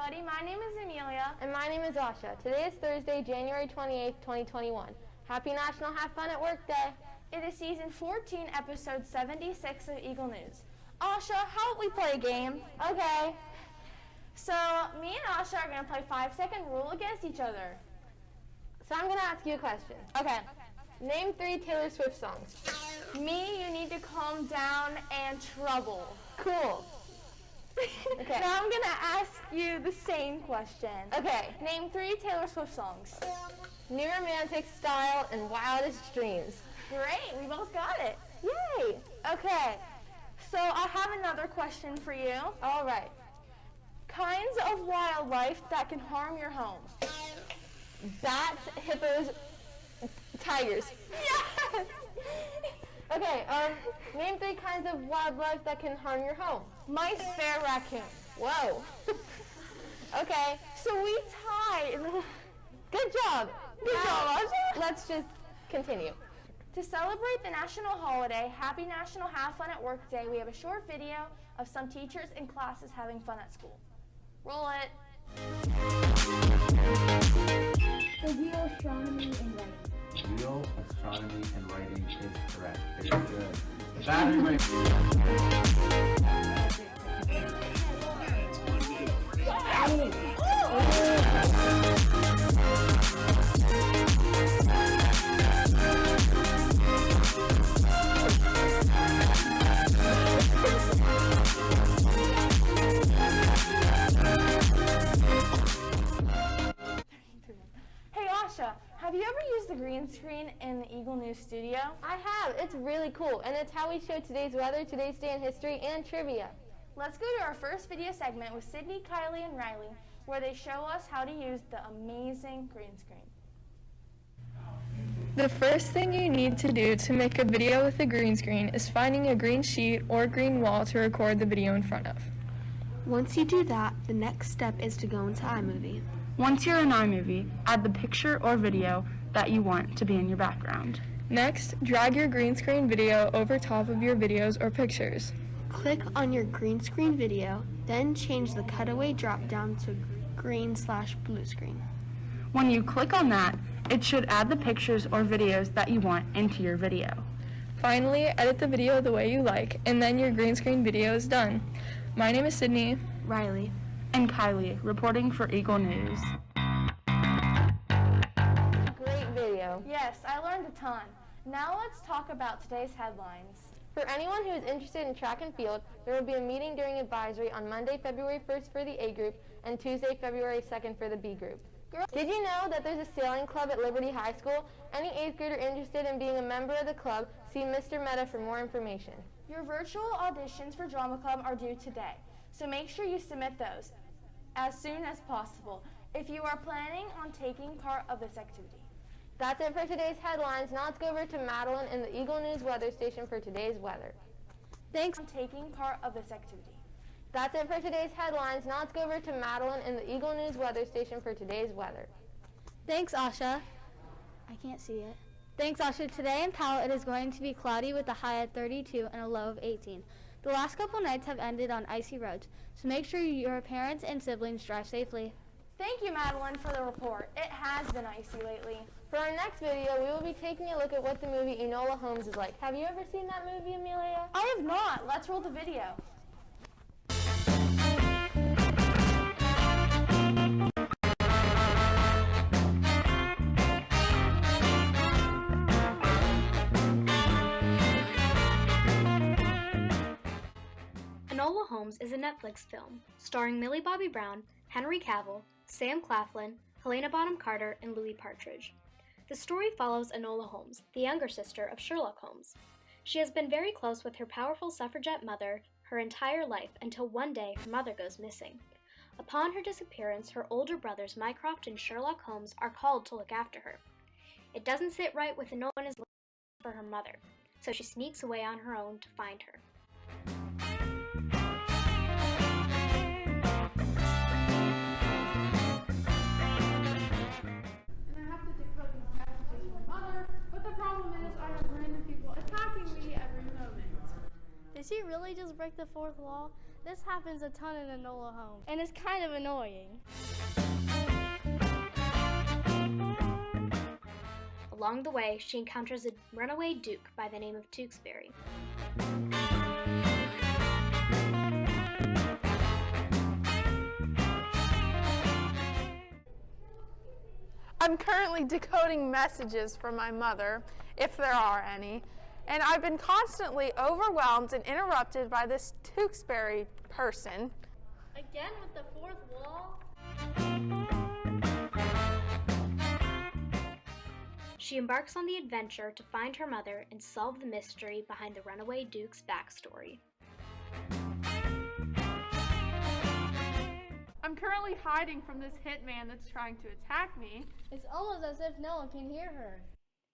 everybody. My name is Amelia. And my name is Asha. Today is Thursday, January 28th, 2021. Happy National Have Fun at Work Day. It is season 14, episode 76 of Eagle News. Asha, how about we play a game? Okay. So, me and Asha are going to play 5-second rule against each other. So I'm going to ask you a question. Okay. Name 3 Taylor Swift songs. Me, You Need to Calm Down, and Trouble. Cool. Okay. Now I'm going to ask you the same question. Okay. Name 3 Taylor Swift songs. New Romantic, Style, and Wildest Dreams. Great, we both got it. Yay. Okay, so I have another question for you. All right. Kinds of wildlife that can harm your home. Bats, hippos, tigers. Yes! Okay, name 3 kinds of wildlife that can harm your home. Mice, bear, raccoon. Whoa. Okay. So we tied. Good job. Good job, Asha. Let's just continue. To celebrate the national holiday, Happy National Have Fun at Work Day, we have a short video of some teachers and classes having fun at school. Roll it. The wheel, astronomy, and writing. Wheel, astronomy, and writing is correct. Very good. The battery rate. Hey Asha, have you ever used the green screen in the Eagle News studio? I have. It's really cool, and it's how we show today's weather, today's day in history, and trivia. Let's go to our first video segment with Sydney, Kylie, and Riley, where they show us how to use the amazing green screen. The first thing you need to do to make a video with a green screen is finding a green sheet or green wall to record the video in front of. Once you do that, the next step is to go into iMovie. Once you're in iMovie, add the picture or video that you want to be in your background. Next, drag your green screen video over top of your videos or pictures. Click on your green screen video, then change the cutaway drop down to green/blue screen. When you click on that, it should add the pictures or videos that you want into your video. Finally, edit the video the way you like, and then your green screen video is done. My name is Sydney. Riley. And Kylie, reporting for Eagle News. Great video. Yes, I learned a ton. Now let's talk about today's headlines. For anyone who is interested in track and field, there will be a meeting during advisory on Monday, February 1st for the A group and Tuesday, February 2nd for the B group. Did you know that there's a sailing club at Liberty High School? Any 8th grader interested in being a member of the club, see Mr. Meta for more information. Your virtual auditions for Drama Club are due today, so make sure you submit those as soon as possible if you are planning on taking part of this activity. That's it for today's headlines. Now let's go over to Madeline in the Eagle News weather station for today's weather. Thanks for taking part of this activity. That's it for today's headlines. Now let's go over to Madeline in the Eagle News weather station for today's weather. Thanks, Asha. I can't see it. Thanks, Asha. Today in Powell, it is going to be cloudy with a high at 32 and a low of 18. The last couple nights have ended on icy roads, so make sure your parents and siblings drive safely. Thank you, Madeline, for the report. It has been icy lately. For our next video, we will be taking a look at what the movie Enola Holmes is like. Have you ever seen that movie, Amelia? I have not. Let's roll the video. Enola Holmes is a Netflix film starring Millie Bobby Brown, Henry Cavill, Sam Claflin, Helena Bonham Carter, and Louis Partridge. The story follows Enola Holmes, the younger sister of Sherlock Holmes. She has been very close with her powerful suffragette mother her entire life until one day her mother goes missing. Upon her disappearance, her older brothers Mycroft and Sherlock Holmes are called to look after her. It doesn't sit right with Enola's looking for her mother, so she sneaks away on her own to find her. Did she really just break the fourth wall? This happens a ton in Enola Homes, and it's kind of annoying. Along the way, she encounters a runaway Duke by the name of Tewksbury. I'm currently decoding messages from my mother, if there are any, and I've been constantly overwhelmed and interrupted by this Tewksbury person. Again with the fourth wall? She embarks on the adventure to find her mother and solve the mystery behind the runaway Duke's backstory. I'm currently hiding from this hitman that's trying to attack me. It's almost as if no one can hear her.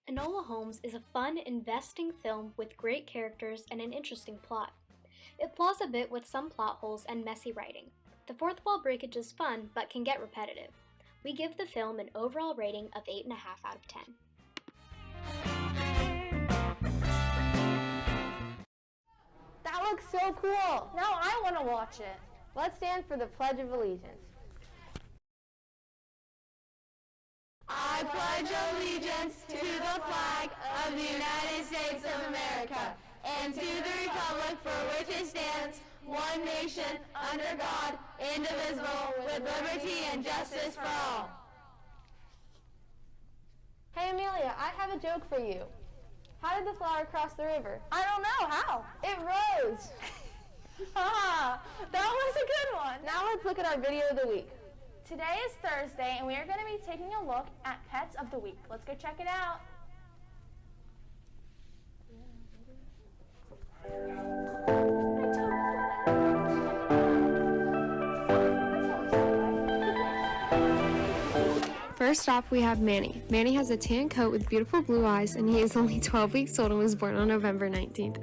Enola Holmes is a fun, investing film with great characters and an interesting plot. It flaws a bit with some plot holes and messy writing. The fourth wall breakage is fun, but can get repetitive. We give the film an overall rating of 8.5 out of 10. That looks so cool. Now I want to watch it. Let's stand for the Pledge of Allegiance. I pledge allegiance to the flag of the United States of America and to the republic for which it stands, one nation, under God, indivisible, with liberty and justice for all. Hey Amelia, I have a joke for you. How did the flower cross the river? I don't know, how? It rose. Ah, that was a good one. Now let's look at our video of the week. Today is Thursday, and we are going to be taking a look at Pets of the Week. Let's go check it out. First off, we have Manny. Manny has a tan coat with beautiful blue eyes, and he is only 12 weeks old and was born on November 19th.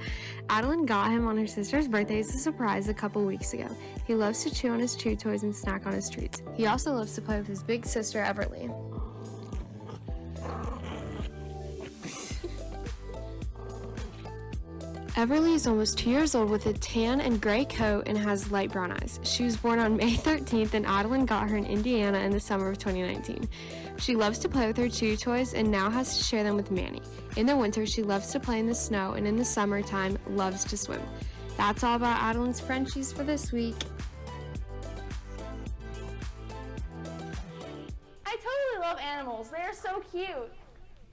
Adeline got him on her sister's birthday as a surprise a couple weeks ago. He loves to chew on his chew toys and snack on his treats. He also loves to play with his big sister, Everly. Everly is almost 2 years old with a tan and gray coat and has light brown eyes. She was born on May 13th, and Adeline got her in Indiana in the summer of 2019. She loves to play with her chew toys and now has to share them with Manny. In the winter, she loves to play in the snow, and in the summertime, loves to swim. That's all about Adeline's Frenchies for this week. I totally love animals. They are so cute.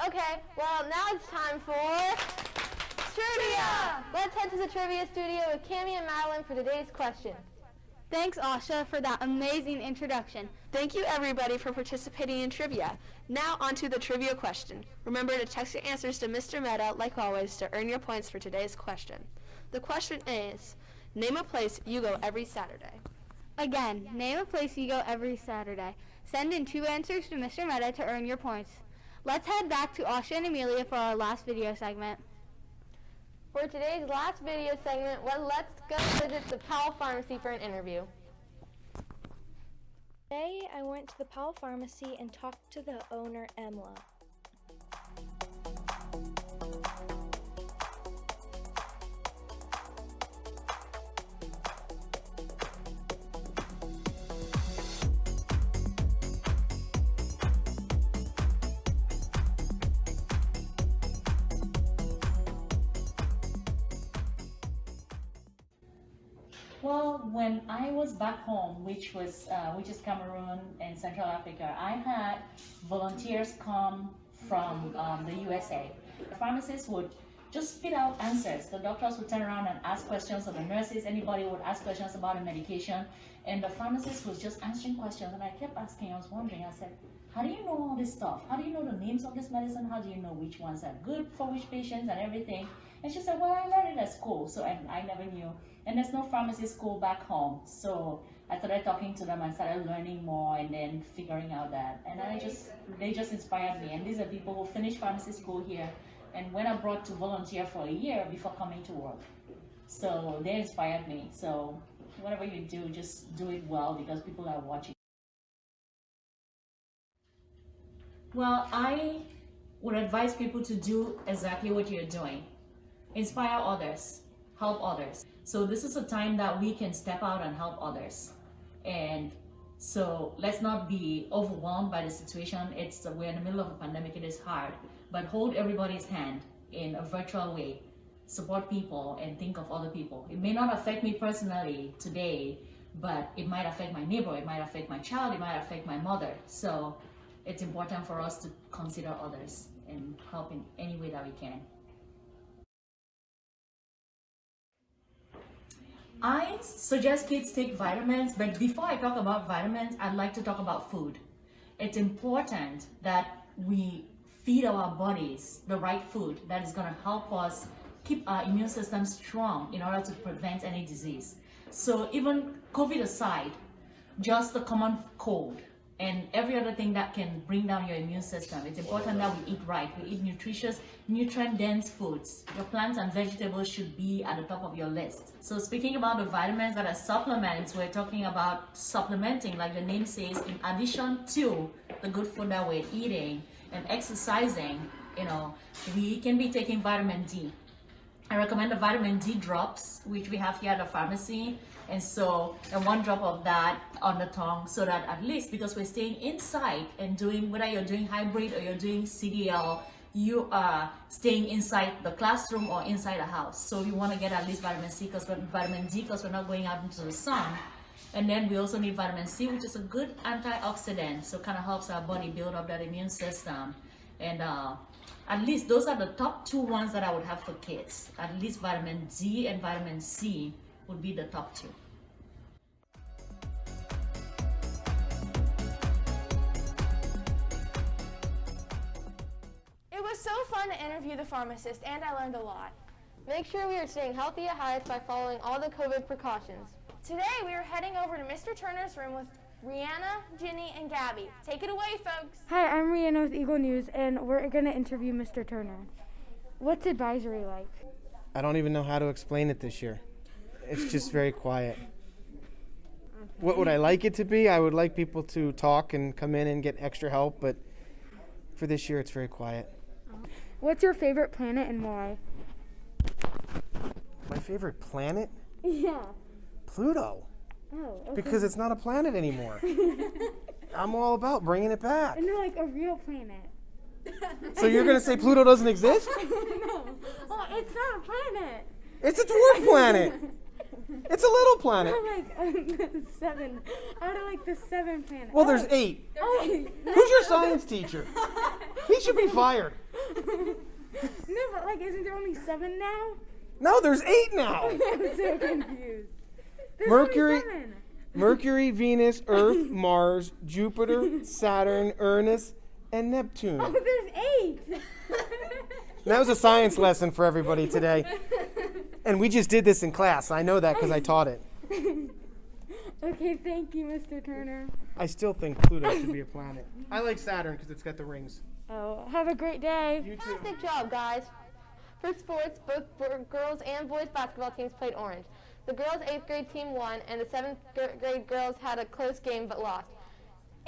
Okay, well now it's time for trivia! Let's head to the trivia studio with Cami and Madeline for today's question. Thanks, Asha, for that amazing introduction. Thank you, everybody, for participating in trivia. Now, on to the trivia question. Remember to text your answers to Mr. Meta, like always, to earn your points for today's question. The question is, name a place you go every Saturday. Again, name a place you go every Saturday. Send in 2 answers to Mr. Meta to earn your points. Let's head back to Asha and Amelia for our last video segment. For today's last video segment, let's go visit the Powell Pharmacy for an interview. Today, I went to the Powell Pharmacy and talked to the owner, Emla. Well, when I was back home, which is Cameroon and Central Africa, I had volunteers come from the USA. The pharmacists would just spit out answers. The doctors would turn around and ask questions of the nurses. Anybody would ask questions about the medication, and the pharmacist was just answering questions. And I kept asking. I was wondering. I said, "How do you know all this stuff? How do you know the names of this medicine? How do you know which ones are good for which patients and everything?" And she said, "Well, I learned it at school, so I never knew." And there's no pharmacy school back home, so I started talking to them and started learning more, and then figuring out that. And they just inspired me. And these are people who finished pharmacy school here and went abroad to volunteer for a year before coming to work. So they inspired me. So whatever you do, just do it well because people are watching. Well, I would advise people to do exactly what you're doing. Inspire others. help others. So this is a time that we can step out and help others. And so let's not be overwhelmed by the situation. We're in the middle of a pandemic, it is hard, but hold everybody's hand in a virtual way. Support people and think of other people. It may not affect me personally today, but it might affect my neighbor, it might affect my child, it might affect my mother. So it's important for us to consider others and help in any way that we can. I suggest kids take vitamins, but before I talk about vitamins, I'd like to talk about food. It's important that we feed our bodies the right food that is going to help us keep our immune system strong in order to prevent any disease. So even COVID aside, just the common cold and every other thing that can bring down your immune system, it's important that we eat right. We eat nutritious, nutrient-dense foods. Your plants and vegetables should be at the top of your list. So speaking about the vitamins that are supplements, we're talking about supplementing, like the name says, in addition to the good food that we're eating and exercising, we can be taking vitamin D. I recommend the vitamin D drops, which we have here at the pharmacy. And so, one drop of that on the tongue, so that at least, because we're staying inside and doing, whether you're doing hybrid or you're doing CDL, you are staying inside the classroom or inside the house. So you want to get at least vitamin D because we're not going out into the sun. And then we also need vitamin C, which is a good antioxidant. So it kind of helps our body build up that immune system. And at least those are the top two ones that I would have for kids. At least vitamin D and vitamin C would be the top two. It was so fun to interview the pharmacist, and I learned a lot. Make sure we are staying healthy at highest by following all the COVID precautions. Today, we are heading over to Mr. Turner's room with Rihanna, Ginny, and Gabby. Take it away, folks. Hi, I'm Rihanna with Eagle News, and we're going to interview Mr. Turner. What's advisory like? I don't even know how to explain it this year. It's just very quiet. What would I like it to be? I would like people to talk and come in and get extra help, but for this year, it's very quiet. What's your favorite planet and why? My favorite planet? Yeah. Pluto. Oh, okay. Because it's not a planet anymore. I'm all about bringing it back. And they're like a real planet. So you're going to say Pluto doesn't exist? No. Oh, it's not a planet. It's a dwarf planet. It's a little planet. Out of the seven planets. Well, there's 8. Oh. Who's your science teacher? He should be fired. No, but isn't there only 7 now? No, there's 8 now. I'm so confused. There's Mercury, Venus, Earth, Mars, Jupiter, Saturn, Uranus, and Neptune. Oh, there's 8. That was a science lesson for everybody today. And we just did this in class. I know that because I taught it. Okay, thank you, Mr. Turner. I still think Pluto should be a planet. I like Saturn because it's got the rings. Oh, have a great day. You too. Fantastic job, guys. For sports, both girls and boys basketball teams played orange. The girls' 8th grade team won, and the 7th grade girls had a close game but lost.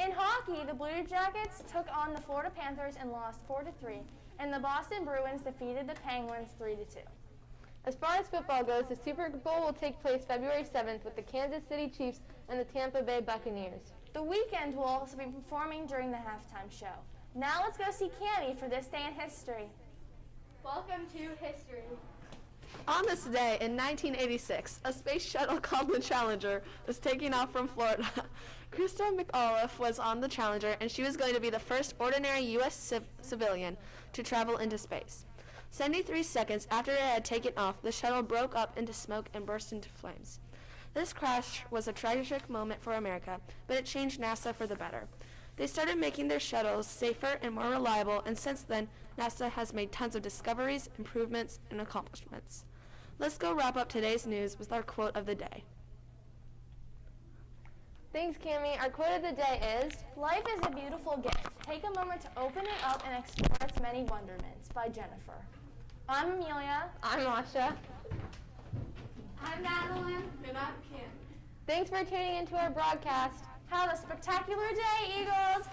In hockey, the Blue Jackets took on the Florida Panthers and lost 4-3, and the Boston Bruins defeated the Penguins 3-2. As far as football goes, the Super Bowl will take place February 7th with the Kansas City Chiefs and the Tampa Bay Buccaneers. The Weeknd will also be performing during the halftime show. Now let's go see Cami for This Day in History. Welcome to history. On this day in 1986, a space shuttle called the Challenger was taking off from Florida. Krista McAuliffe was on the Challenger, and she was going to be the first ordinary U.S. civilian to travel into space. 73 seconds after it had taken off, the shuttle broke up into smoke and burst into flames. This crash was a tragic moment for America, but it changed NASA for the better. They started making their shuttles safer and more reliable, and since then, NASA has made tons of discoveries, improvements, and accomplishments. Let's go wrap up today's news with our quote of the day. Thanks, Cami. Our quote of the day is, "Life is a beautiful gift. Take a moment to open it up and explore its many wonderments," by Jennifer. I'm Amelia. I'm Asha. I'm Madeline. And I'm Kim. Thanks for tuning into our broadcast. Have a spectacular day, Eagles!